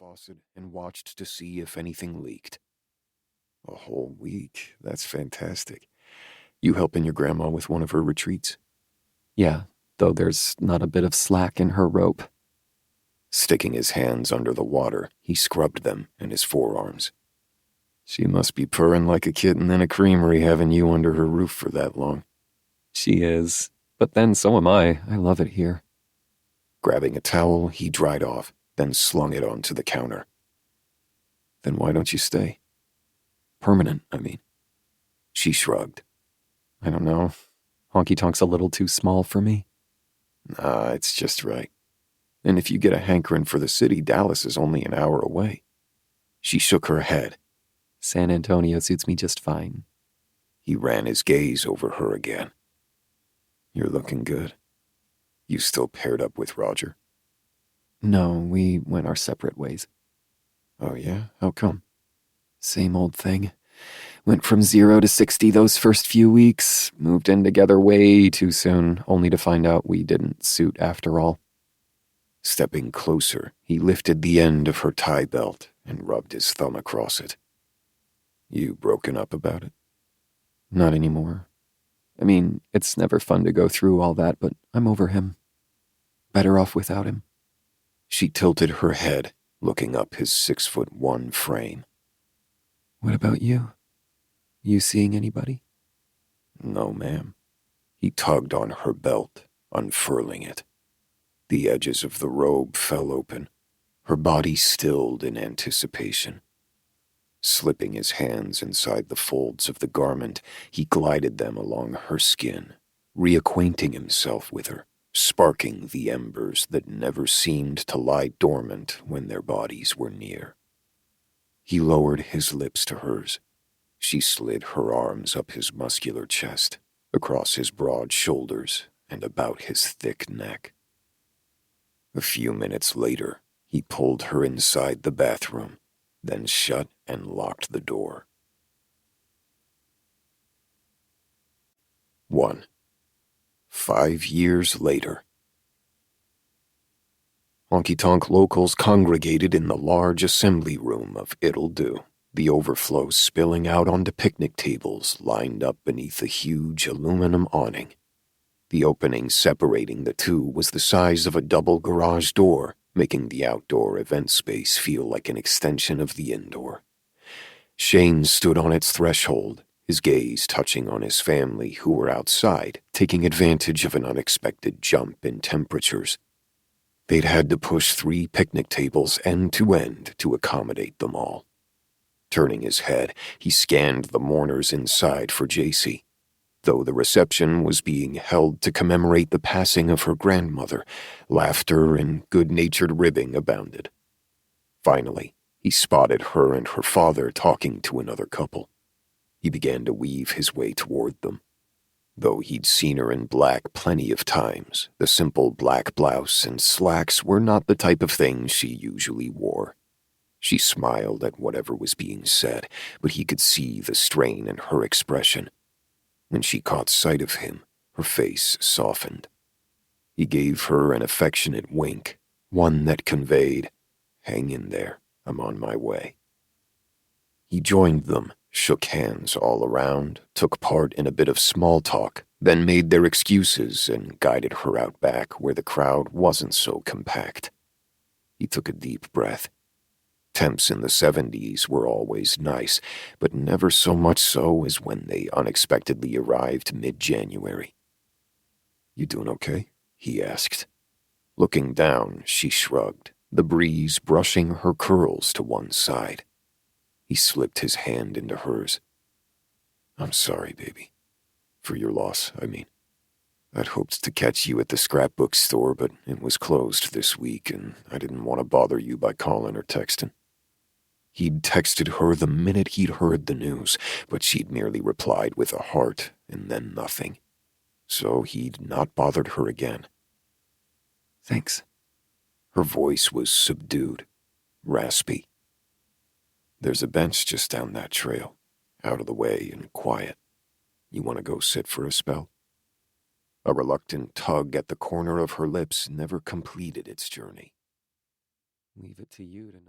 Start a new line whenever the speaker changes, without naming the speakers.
faucet and watched to see if anything leaked. A whole week? That's fantastic. You helping your grandma with one of her retreats?
Yeah, though there's not a bit of slack in her rope.
Sticking his hands under the water, he scrubbed them and his forearms. She must be purring like a kitten in a creamery having you under her roof for that long.
She is, but then so am I. I love it here.
Grabbing a towel, he dried off, then slung it onto the counter. Then why don't you stay? Permanent, I mean. She shrugged.
I don't know. Honky Tonk's a little too small for me.
Nah, it's just right. And if you get a hankering for the city, Dallas is only an hour away. She shook her head.
San Antonio suits me just fine.
He ran his gaze over her again. You're looking good. You still paired up with Roger?
No, we went our separate ways.
Oh yeah? How come?
Same old thing. Went from 0 to 60 those first few weeks, moved in together way too soon, only to find out we didn't suit after all.
Stepping closer, he lifted the end of her tie belt and rubbed his thumb across it. You broken up about it?
Not anymore. I mean, it's never fun to go through all that, but I'm over him. Better off without him.
She tilted her head, looking up his 6'1" frame.
What about you? You seeing anybody?
No, ma'am. He tugged on her belt, unfurling it. The edges of the robe fell open. Her body stilled in anticipation. Slipping his hands inside the folds of the garment, he glided them along her skin, reacquainting himself with her, sparking the embers that never seemed to lie dormant when their bodies were near. He lowered his lips to hers. She slid her arms up his muscular chest, across his broad shoulders, and about his thick neck. A few minutes later, he pulled her inside the bathroom, then shut and locked the door. 1. 5 years later. Honky Tonk locals congregated in the large assembly room of It'll Do, the overflow spilling out onto picnic tables lined up beneath a huge aluminum awning. The opening separating the two was the size of a double garage door, making the outdoor event space feel like an extension of the indoor. Shane stood on its threshold, his gaze touching on his family who were outside, taking advantage of an unexpected jump in temperatures. They'd had to push 3 picnic tables end to end to accommodate them all. Turning his head, he scanned the mourners inside for Jaycie. Though the reception was being held to commemorate the passing of her grandmother, laughter and good-natured ribbing abounded. Finally, he spotted her and her father talking to another couple. He began to weave his way toward them. Though he'd seen her in black plenty of times, the simple black blouse and slacks were not the type of things she usually wore. She smiled at whatever was being said, but he could see the strain in her expression. When she caught sight of him, her face softened. He gave her an affectionate wink, one that conveyed, "Hang in there, I'm on my way." He joined them, shook hands all around, took part in a bit of small talk, then made their excuses and guided her out back where the crowd wasn't so compact. He took a deep breath. Temps in the 70s were always nice, but never so much so as when they unexpectedly arrived mid-January. "You doing okay?" he asked. Looking down, she shrugged, the breeze brushing her curls to one side. He slipped his hand into hers. "I'm sorry, baby. For your loss, I mean. I'd hoped to catch you at the scrapbook store, but it was closed this week, and I didn't want to bother you by calling or texting." He'd texted her the minute he'd heard the news, but she'd merely replied with a heart and then nothing. So he'd not bothered her again.
Thanks.
Her voice was subdued, raspy. "There's a bench just down that trail, out of the way and quiet. You want to go sit for a spell?" A reluctant tug at the corner of her lips never completed its journey.
Leave it to you to know.